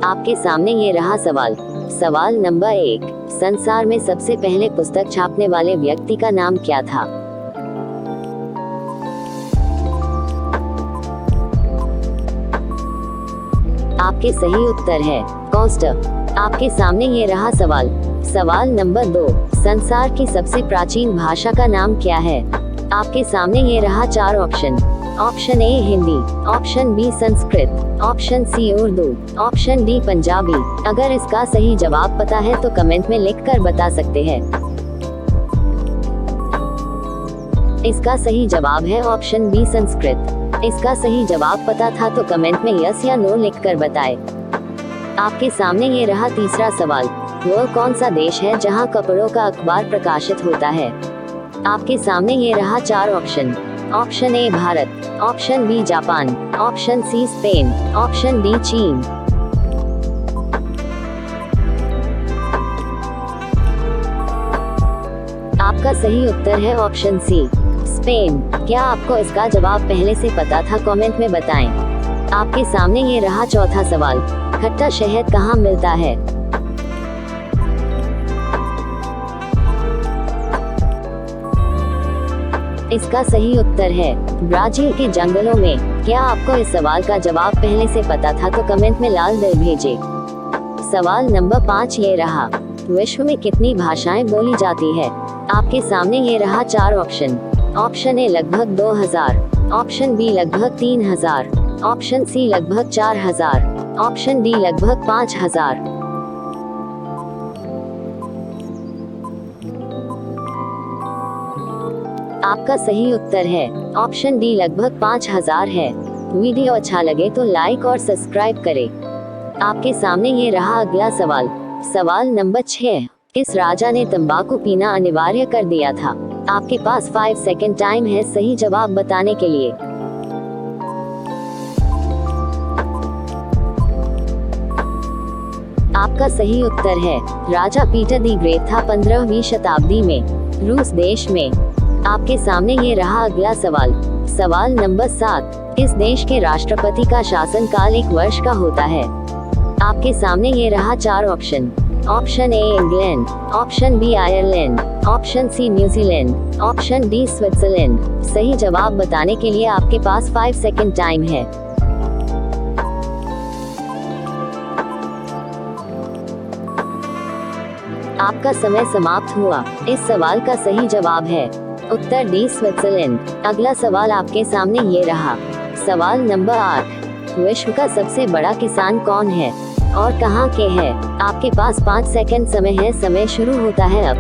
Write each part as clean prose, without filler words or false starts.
आपके सामने ये रहा सवाल। सवाल नंबर 1, संसार में सबसे पहले पुस्तक छापने वाले व्यक्ति का नाम क्या था? आपके सही उत्तर है कॉस्टर। आपके सामने ये रहा सवाल। सवाल नंबर 2, संसार की सबसे प्राचीन भाषा का नाम क्या है? आपके सामने ये रहा 4 option. Option A Hindi, option B Sanskrit, option C Urdu, option D Punjabi. अगर इसका सही जवाब पता है तो कमेंट में लिखकर बता सकते हैं। इसका सही जवाब है ऑप्शन बी संस्कृत। इसका सही जवाब पता था तो कमेंट में यस या नो लिखकर बताएं। आपके सामने ये रहा तीसरा सवाल। वह कौन सा देश है जहां कपड़ों का अखबार प्रकाशित होता है? आपके सामने ये रहा 4 option. Option A Bharat, option B Japan, option C Spain, option D चीन। आपका सही उत्तर है ऑप्शन सी स्पेन। क्या आपको इसका जवाब पहले से पता था? कमेंट में बताएं। आपके सामने ये रहा चौथा सवाल। खट्टा शहद कहाँ मिलता है? इसका सही उत्तर है ब्राजील के जंगलों में। क्या आपको इस सवाल का जवाब पहले से पता था तो कमेंट में लाल दिल भेजें। सवाल नंबर 5 ये रहा। विश्व में कितनी भाषाएं बोली जाती है? आपके सामने ये रहा 4 ऑप्शन। ऑप्शन ए लगभग 2000, ऑप्शन बी लगभग 3000, ऑप्शन सी लगभग 4000, ऑप्शन डी लगभग 5000। आपका सही उत्तर है ऑप्शन डी लगभग 5000 है। वीडियो अच्छा लगे तो लाइक और सब्सक्राइब करें। आपके सामने ये रहा अगला सवाल। सवाल नंबर 6, किस राजा ने तंबाकू पीना अनिवार्य कर दिया था? आपके पास 5 सेकंड टाइम है सही जवाब बताने के लिए। आपका सही उत्तर है राजा पीटर द ग्रेट था 15वीं शताब्दी में रूस देश में। आपके सामने ये रहा अगला सवाल। सवाल नंबर 7, इस देश के राष्ट्रपति का शासनकाल 1 वर्ष का होता है? आपके सामने ये रहा 4 option. Option A England, option B Ireland, option C New Zealand, option D Switzerland. सही जवाब बताने के लिए आपके पास 5 सेकंड टाइम है। आपका समय समाप्त हुआ। इस सवाल का सही जवाब है उत्तर डी स्विट्जरलैंड। अगला सवाल आपके सामने ये रहा। सवाल नंबर 8, विश्व का सबसे बड़ा किसान कौन है और कहां के है? आपके पास 5 सेकंड समय है। समय शुरू होता है अब।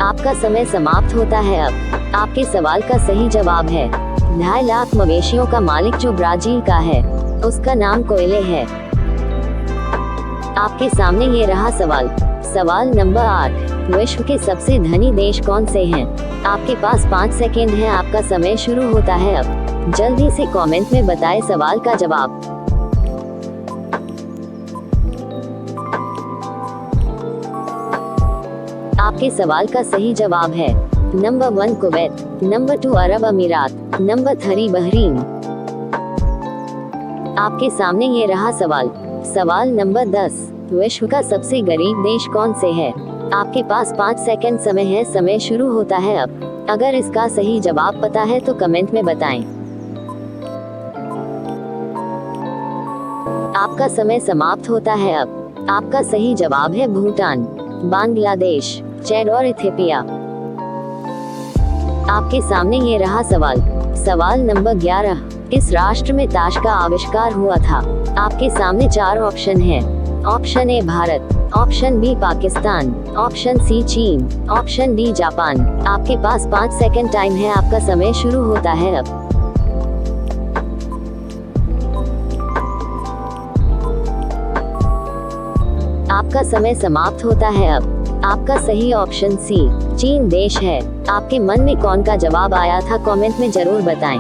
आपका समय समाप्त होता है अब। आपके सवाल का सही जवाब है 2.5 लाख मवेशियों का मालिक जो ब्राजील का है, उसका नाम कोयले है। आपके सामने ये रहा सवाल। सवाल नंबर 8, विश्व के सबसे धनी देश कौन से हैं? आपके पास 5 सेकेंड है। आपका समय शुरू होता है अब। जल्दी से कमेंट में बताएं सवाल का जवाब। आपके सवाल का सही जवाब है नंबर 1 कुवैत, नंबर 2 अरब अमीरात, नंबर 3 बहरीन। आपके सामने ये रहा सवाल। सवाल नंबर 10, विश्व का सबसे गरीब देश कौन से है? आपके पास 5 सेकंड समय है। समय शुरू होता है अब। अगर इसका सही जवाब पता है तो कमेंट में बताएं। आपका समय समाप्त होता है अब। आपका सही जवाब है भूटान, बांग्लादेश, चैड और इथियोपिया। आपके सामने ये रहा सवाल। सवाल नंबर 11, इस राष्ट्र में ताश का आविष्कार हुआ था? आपके सामने 4 ऑप्शन हैं। Option A Bharat, option B Pakistan, option C चीन, ऑप्शन डी जापान। आपके पास 5 सेकंड टाइम है। आपका समय शुरू होता है अब। आपका समय समाप्त होता है अब। आपका सही ऑप्शन सी चीन देश है। आपके मन में कौन का जवाब आया था कमेंट में जरूर बताएं।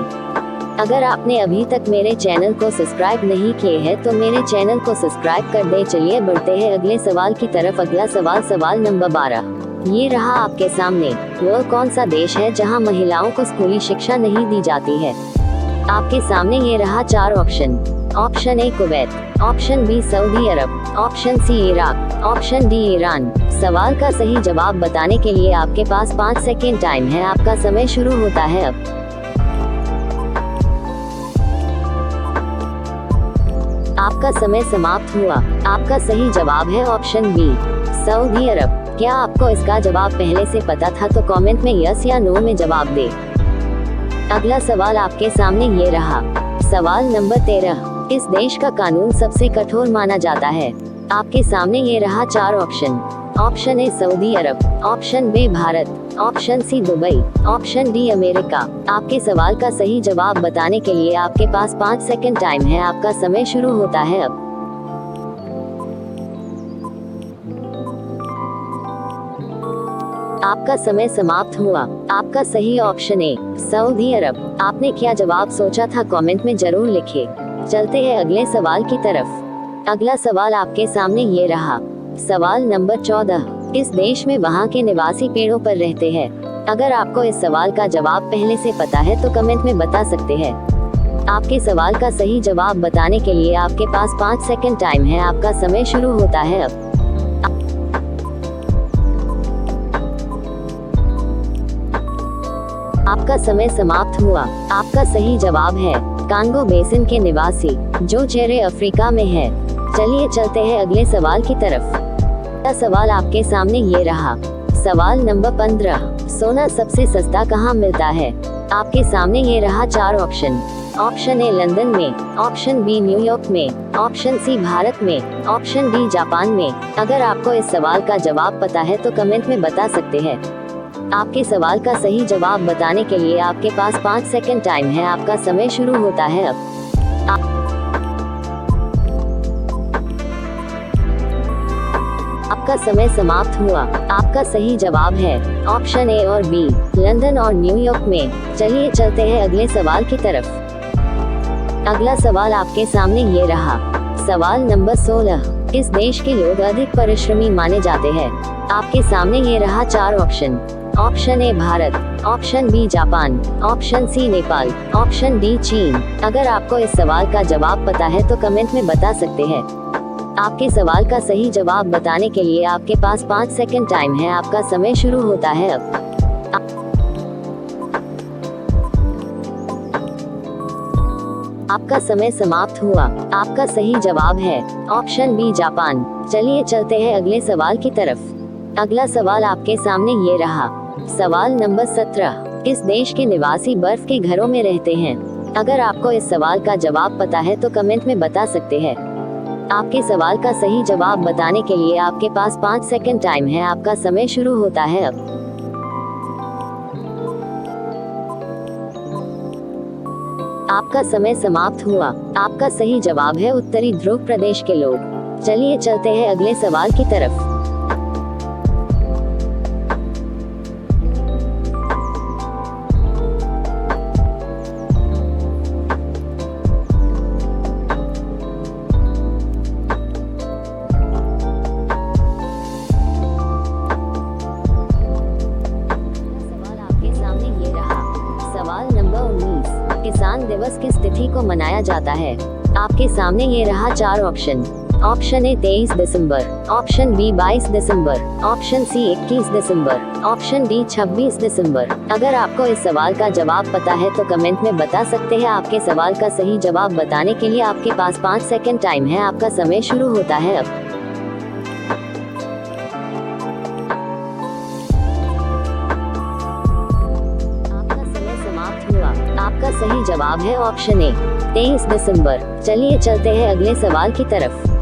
अगर आपने अभी तक मेरे चैनल को सब्सक्राइब नहीं किए हैं तो मेरे चैनल को सब्सक्राइब कर दें। चलिए बढ़ते हैं अगले सवाल की तरफ। अगला सवाल, सवाल नंबर 12। ये रहा आपके सामने, वह कौन सा देश है जहां महिलाओं को स्कूली शिक्षा नहीं दी जाती है। आपके सामने ये रहा 4 option. Option A Kuwait, option B Saudi Arab, option C Iraq, option D Iran. सवाल का सही जवाब बताने के लिए आपके पास 5 सेकेंड टाइम है। आपका समय शुरू होता है अब। आपका समय समाप्त हुआ। आपका सही जवाब है ऑप्शन बी सऊदी अरब। क्या आपको इसका जवाब पहले से पता था? तो कमेंट में यस या नो में जवाब दे। अगला सवाल आपके सामने ये रहा। सवाल नंबर 13। इस देश का कानून सबसे कठोर माना जाता है। आपके सामने ये रहा 4 option. Option A Saudi Arab, option B Bharat, option C Dubai, option D America. आपके सवाल का सही जवाब बताने के लिए आपके पास 5 सेकेंड टाइम है। आपका समय शुरू होता है अब। आपका समय समाप्त हुआ। आपका सही ऑप्शन है सऊदी अरब। आपने क्या जवाब सोचा था? कमेंट में जरूर लिखें। चलते हैं अगले सवाल की तरफ। अगला सवाल आपके सामने ये रहा। सवाल नंबर 14। इस देश में वहाँ के निवासी पेड़ों पर रहते हैं। अगर आपको इस सवाल का जवाब पहले से पता है तो कमेंट में बता सकते हैं। आपके सवाल का सही जवाब बताने के लिए आपके पास 5 सेकेंड टाइम है। आपका समय शुरू होता है अब। आपका समय समाप्त हुआ। आपका सही जवाब है कांगो बेसिन के निवासी, जो चेहरे अफ्रीका में है। चलिए चलते हैं अगले सवाल की तरफ। अगला सवाल आपके सामने ये रहा। सवाल नंबर 15। सोना सबसे सस्ता कहाँ मिलता है? आपके सामने ये रहा 4 ऑप्शन। ऑप्शन ए लंदन में, ऑप्शन बी न्यूयॉर्क में, ऑप्शन सी भारत में, ऑप्शन डी जापान में। अगर आपको इस सवाल का जवाब पता है तो कमेंट में बता सकते हैं। आपके सवाल का सही जवाब बताने के लिए आपके पास 5 सेकेंड टाइम है। आपका समय शुरू होता है अब। आपका समय समाप्त हुआ। आपका सही जवाब है ऑप्शन ए और बी लंदन और न्यूयॉर्क में। चलिए चलते हैं अगले सवाल की तरफ। अगला सवाल आपके सामने ये रहा। सवाल नंबर 16। इस देश के लोग अधिक परिश्रमी माने जाते हैं। आपके सामने ये रहा 4 option. Option A Bharat, option B Japan, option C Nepal, option D चीन। अगर आपको इस सवाल का जवाब पता है तो कमेंट में बता सकते हैं। आपके सवाल का सही जवाब बताने के लिए आपके पास 5 सेकेंड टाइम है। आपका समय शुरू होता है अब। आपका समय समाप्त हुआ। आपका सही जवाब है ऑप्शन बी जापान। चलिए चलते हैं अगले सवाल की तरफ। अगला सवाल आपके सामने ये रहा। सवाल नंबर 17। इस देश के निवासी बर्फ के घरों में रहते हैं। अगर आपको इस सवाल का जवाब पता है तो कमेंट में बता सकते हैं। आपके सवाल का सही जवाब बताने के लिए आपके पास 5 सेकेंड टाइम है। आपका समय शुरू होता है अब। आपका समय समाप्त हुआ। आपका सही जवाब है उत्तरी ध्रुव प्रदेश के लोग। चलिए चलते हैं अगले सवाल की तरफ। किसान दिवस किस तिथि को मनाया जाता है? आपके सामने ये रहा 4 ऑप्शन। ऑप्शन ए 23 दिसंबर, ऑप्शन बी 22 दिसंबर, ऑप्शन सी 21 दिसंबर, ऑप्शन डी 26 दिसंबर। अगर आपको इस सवाल का जवाब पता है तो कमेंट में बता सकते हैं। आपके सवाल का सही जवाब बताने के लिए आपके पास 5 सेकेंड टाइम है। आपका समय शुरू होता है अब। आपका सही जवाब है ऑप्शन ए 23 दिसंबर। चलिए चलते हैं अगले सवाल की तरफ।